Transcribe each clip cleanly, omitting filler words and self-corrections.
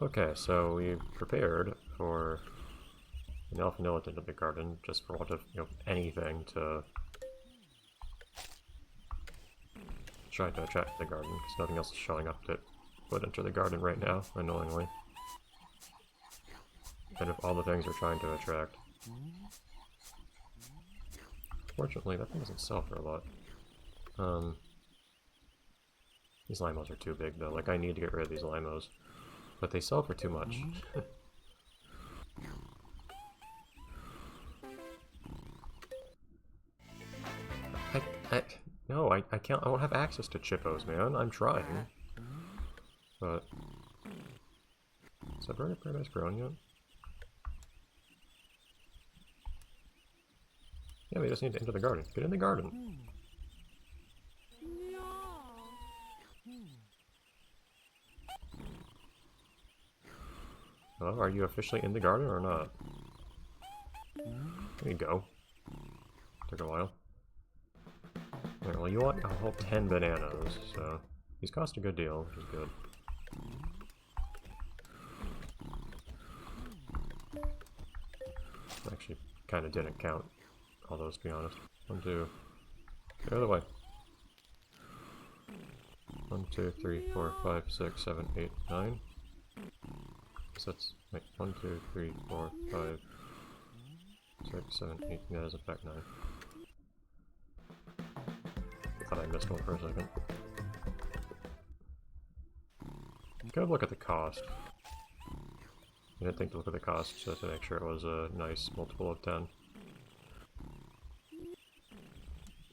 Okay, so we prepared for an elf into the garden, just for want of, anything to try to attract the garden, because nothing else is showing up to put into the garden right now, annoyingly. And if all the things we're trying to attract. Fortunately, that thing doesn't sell for a lot. These limos are too big though, like I need to get rid of these limos. But they sell for too much. I, I, no, I can't, I don't have access to Chippos, man. I'm trying. But, is that burning paradise grown yet? Yeah, we just need to enter the garden. Get in the garden. Hello, are you officially in the garden or not? There you go. Took a while. Alright, well you want a whole 10 bananas, so these cost a good deal, which is good. Actually, kind of didn't count all those, to be honest. 1, 2. The other way. 1, 2, 3, 4, 5, 6, 7, 8, 9. So that's like 1, 2, 3, 4, 5, 6, 7, 8. Yeah, that's in fact 9. I thought I missed one for a second. Kind of look at the cost. I didn't think to look at the cost just to make sure it was a nice multiple of 10.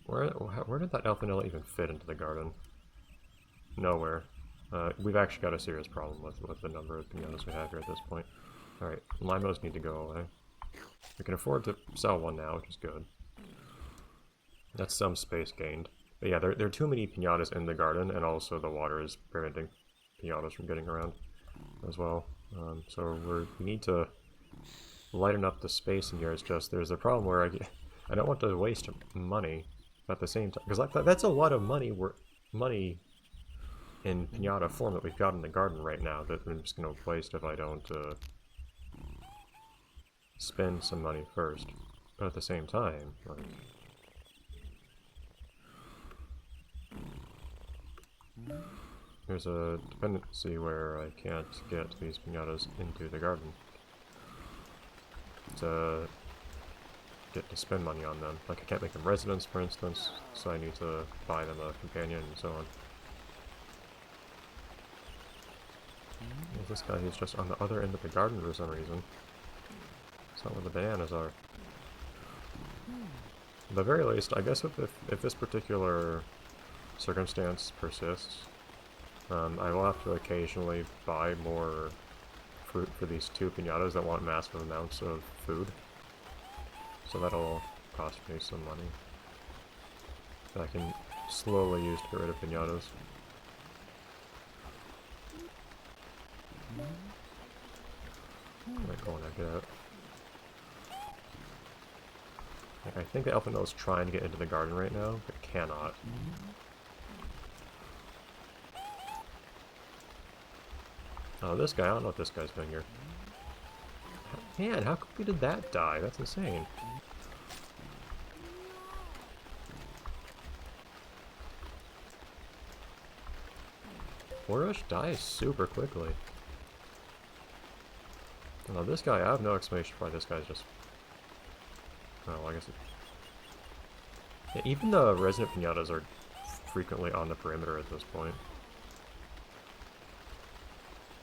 Where did that Elfinilla even fit into the garden? Nowhere. We've actually got a serious problem with the number of piñatas we have here at this point. Alright, limos need to go away. We can afford to sell one now, which is good. That's some space gained. But yeah, there are too many piñatas in the garden, and also the water is preventing piñatas from getting around as well. So we need to lighten up the space in here. It's just there's a problem where I don't want to waste money at the same time, because that's a lot of money in piñata form that we've got in the garden right now that I'm just going to waste if I don't spend some money first. But at the same time, like, there's a dependency where I can't get these piñatas into the garden to get to spend money on them. Like, I can't make them residents, for instance, so I need to buy them a companion and so on. There's this guy who's just on the other end of the garden for some reason. It's not where the bananas are. At the very least, I guess if this particular circumstance persists, I will have to occasionally buy more fruit for these two piñatas that want massive amounts of food. So that'll cost me some money that I can slowly use to get rid of piñatas. Like, go on, I get it. I think the Elfinilla is trying to get into the garden right now, but cannot. Oh, this guy, I don't know what this guy's doing here. Man, how quickly did that die? That's insane. Borush dies super quickly. Now this guy, I have no explanation for why this guy's just... Oh, I guess it... Yeah, even the resident piñatas are frequently on the perimeter at this point.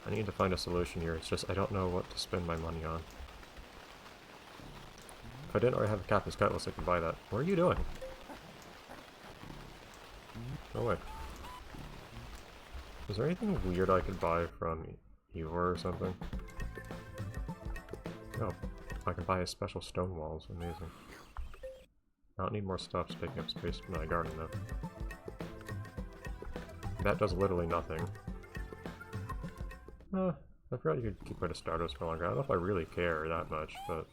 I need to find a solution here, it's just I don't know what to spend my money on. If I didn't already have a Captain's Cutlass, I could buy that. What are you doing? Go away. Is there anything weird I could buy from Eeyore or something? Oh, I can buy a special stone walls. Amazing. I don't need more stuff taking up space in my garden though. That does literally nothing. I forgot you could keep rid of Stardust for longer. I don't know if I really care that much, but...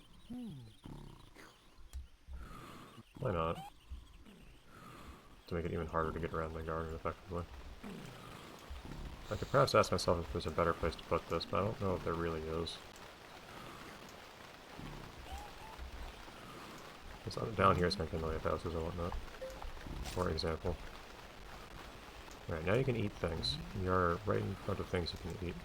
why not? To make it even harder to get around the garden effectively. I could perhaps ask myself if there's a better place to put this, but I don't know if there really is. It's down here, it's going to kill houses and whatnot, for example. Alright, now you can eat things. You're right in front of things you can eat.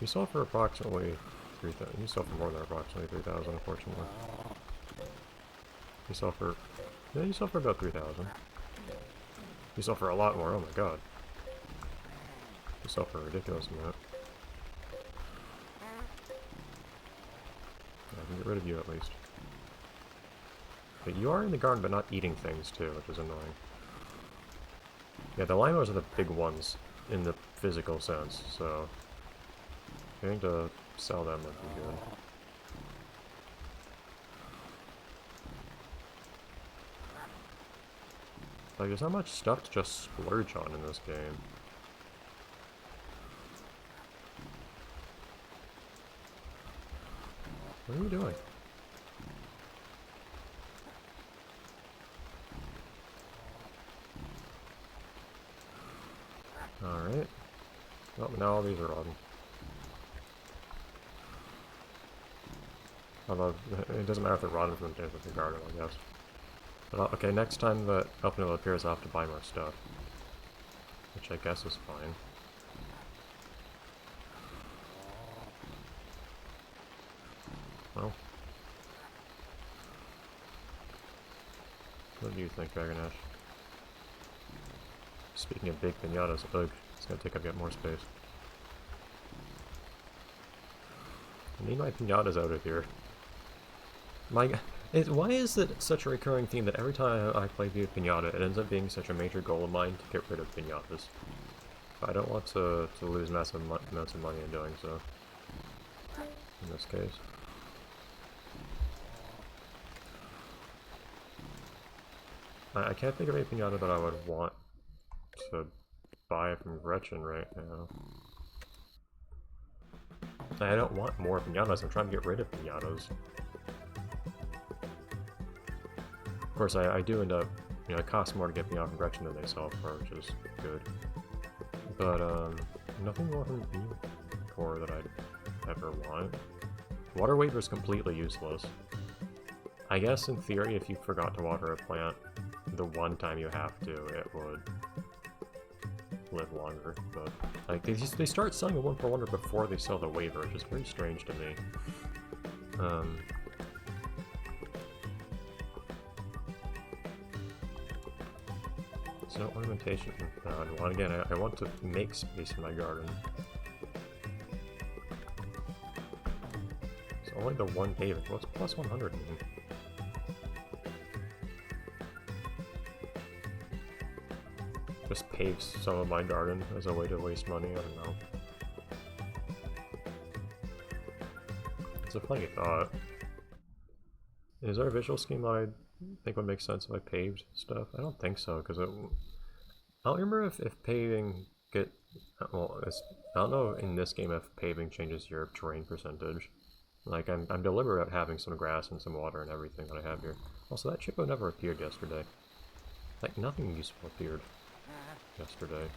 You sell for approximately 3,000. You sell for more than approximately 3,000, unfortunately. You sell for... yeah, you sell for about 3,000. You sell for a lot more, oh my god. You sell for a ridiculous amount. I can get rid of you at least. But you are in the garden, but not eating things too, which is annoying. Yeah, the limos are the big ones in the physical sense, so getting to sell them would be good. Like, there's not much stuff to just splurge on in this game. What are you doing? Alright. Well, now all these are rotten. Although, it doesn't matter if they're rotten from the garden, I guess. But, okay, next time the Elfnil appears, I'll have to buy more stuff. Which I guess is fine. Well. What do you think, Dragon Ash? Speaking of big piñatas, ugh, it's gonna take up yet more space. I need my piñatas out of here. Why is it such a recurring theme that every time I play Viva Piñata, it ends up being such a major goal of mine to get rid of piñatas? I don't want to lose massive amounts of money in doing so. In this case. I can't think of any piñata that I would want to buy from Gretchen right now. I don't want more piñatas, I'm trying to get rid of piñatas. Of course, I do end up, you know, it costs more to get piñata from Gretchen than they sell for, which is good. But, nothing more from core that I'd ever want. Water Waver is completely useless. I guess, in theory, if you forgot to water a plant the one time you have to, it would live longer, but like they start selling a 1-for-1 before they sell the waiver, which is very strange to me. There's no ornamentation. Well, again, I want to make space in my garden. It's only the one paving. What's plus 100 mean? Just paves some of my garden as a way to waste money, I don't know. It's a funny thought. Is there a visual scheme that I think would make sense if I paved stuff? I don't think so, because I don't remember if paving well, I don't know in this game if paving changes your terrain percentage. Like, I'm deliberate at having some grass and some water and everything that I have here. Also, that Chico never appeared yesterday. Like, nothing useful appeared yesterday.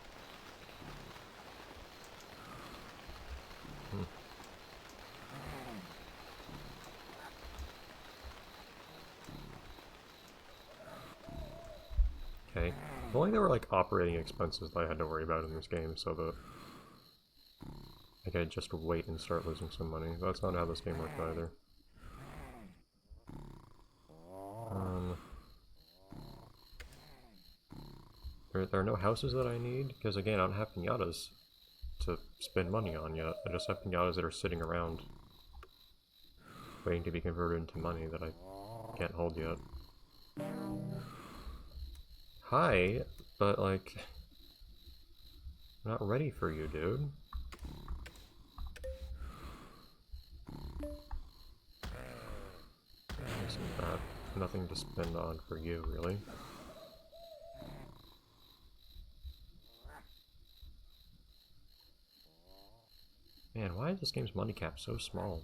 Okay. If only there were like operating expenses that I had to worry about in this game, so that I could just wait and start losing some money. That's not how this game worked either. There are no houses that I need, because again, I don't have piñatas to spend money on yet. I just have piñatas that are sitting around, waiting to be converted into money that I can't hold yet. Hi, but like, I'm not ready for you, dude. Nothing to spend on for you, really. Man, why is this game's money cap so small?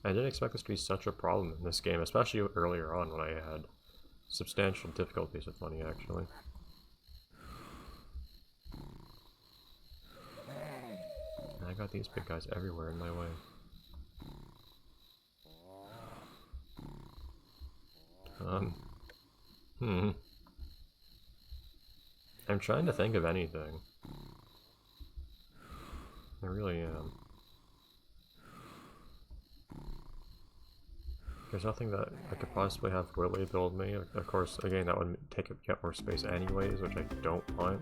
I didn't expect this to be such a problem in this game, especially earlier on when I had substantial difficult piece of money, actually. And I got these big guys everywhere in my way. I'm trying to think of anything. I really am. There's nothing that I could possibly have Willy build me. Of course, again, that would get more space anyways, which I don't want.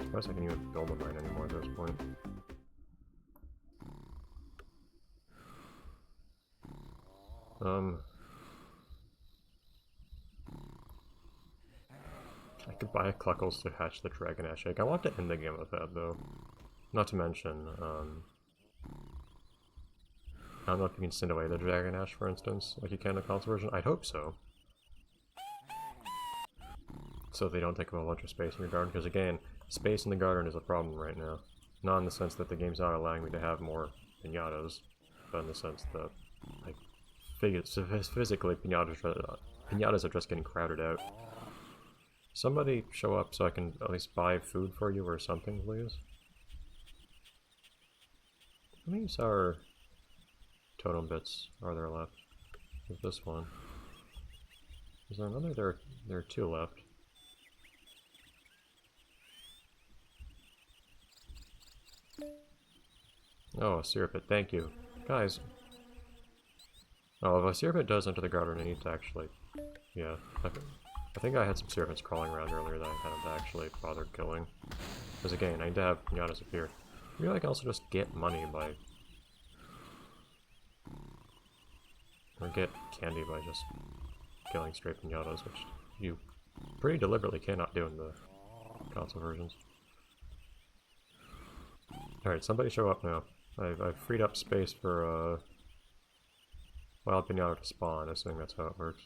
I guess I can even build a mine anymore at this point. I could buy Cluckles to hatch the Dragon Ash egg. I want to end the game with that, though. Not to mention, I don't know if you can send away the Dragon Ash, for instance, like you can in the console version. I'd hope so. So they don't take up a bunch of space in your garden, because again, space in the garden is a problem right now. Not in the sense that the game's not allowing me to have more piñatas, but in the sense that, like, physically, piñatas are just getting crowded out. Somebody show up so I can at least buy food for you or something, please. How many sour totem bits are there left? There's this one. Is there another? There are two left. Oh, a syrup pit, thank you. Guys. Oh, if a syrup pit does enter the garden, I need to actually... Yeah, I think I had some syrup pits crawling around earlier that I hadn't actually bothered killing. Because again, I need to have piñatas appear. Maybe I can also just get money by... Or get candy by just killing straight piñatas, which you pretty deliberately cannot do in the console versions. Alright, somebody show up now. I've freed up space for wild piñata to spawn, assuming that's how it works.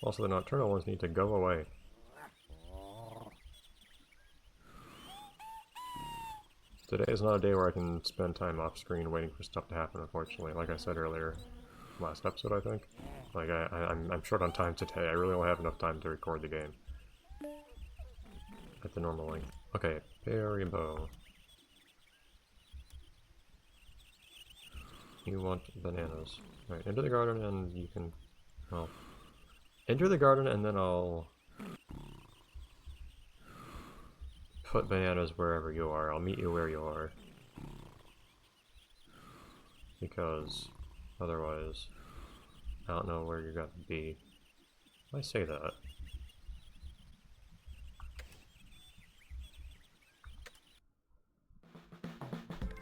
Also, the nocturnal ones need to go away. Today is not a day where I can spend time off screen waiting for stuff to happen, unfortunately. Like I said earlier, last episode I think. Like, I'm short on time today. I really only have enough time to record the game. At the normal length. Okay, Berry Bow. You want bananas. Alright, enter the garden and you can... Well... Enter the garden and then I'll... put bananas wherever you are. I'll meet you where you are. Because... otherwise... I don't know where you're gonna be. Why say that?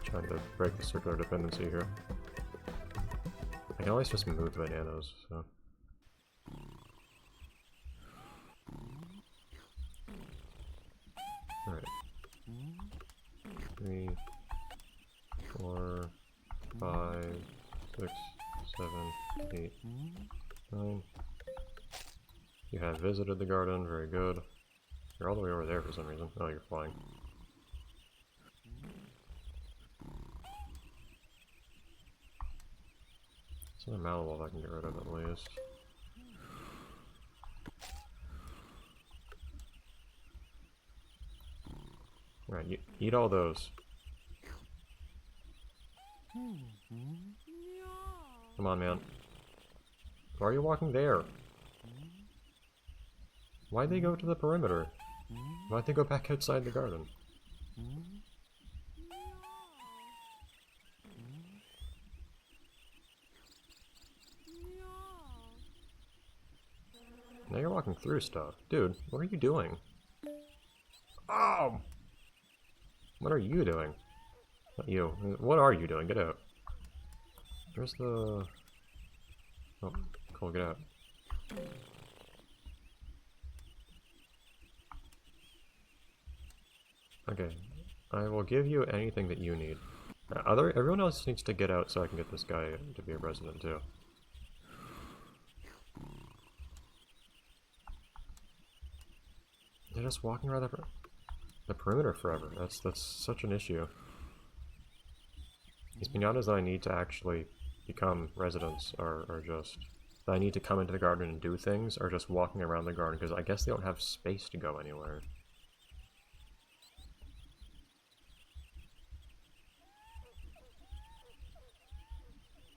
Trying to break the circular dependency here. I can always just move the bananas, so... Alright. 3, 4, 5, 6, 7, 8, 9. You have visited the garden, very good. You're all the way over there for some reason. Oh, you're flying. Some Malawolf I can get rid of at least. Alright, you eat all those. Come on, man. Why are you walking there? Why'd they go to the perimeter? Why'd they go back outside the garden? Now you're walking through stuff. Dude, what are you doing? Oh! What are you doing? Not you. What are you doing? Get out. Where's the... Oh, cool, get out. Okay. I will give you anything that you need. Everyone else needs to get out so I can get this guy to be a resident too. They're just walking around the perimeter forever. That's such an issue. These piñatas that I need to actually become residents are just that I need to come into the garden and do things are just walking around the garden, because I guess they don't have space to go anywhere.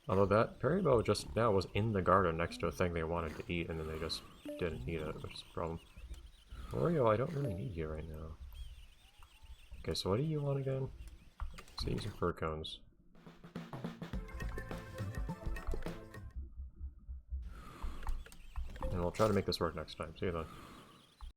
Although that Peribo just now was in the garden next to a thing they wanted to eat, and then they just didn't eat it, which is a problem. Oreo, I don't really need you right now. Okay, so what do you want again? See some fir cones. And we'll try to make this work next time. See you then.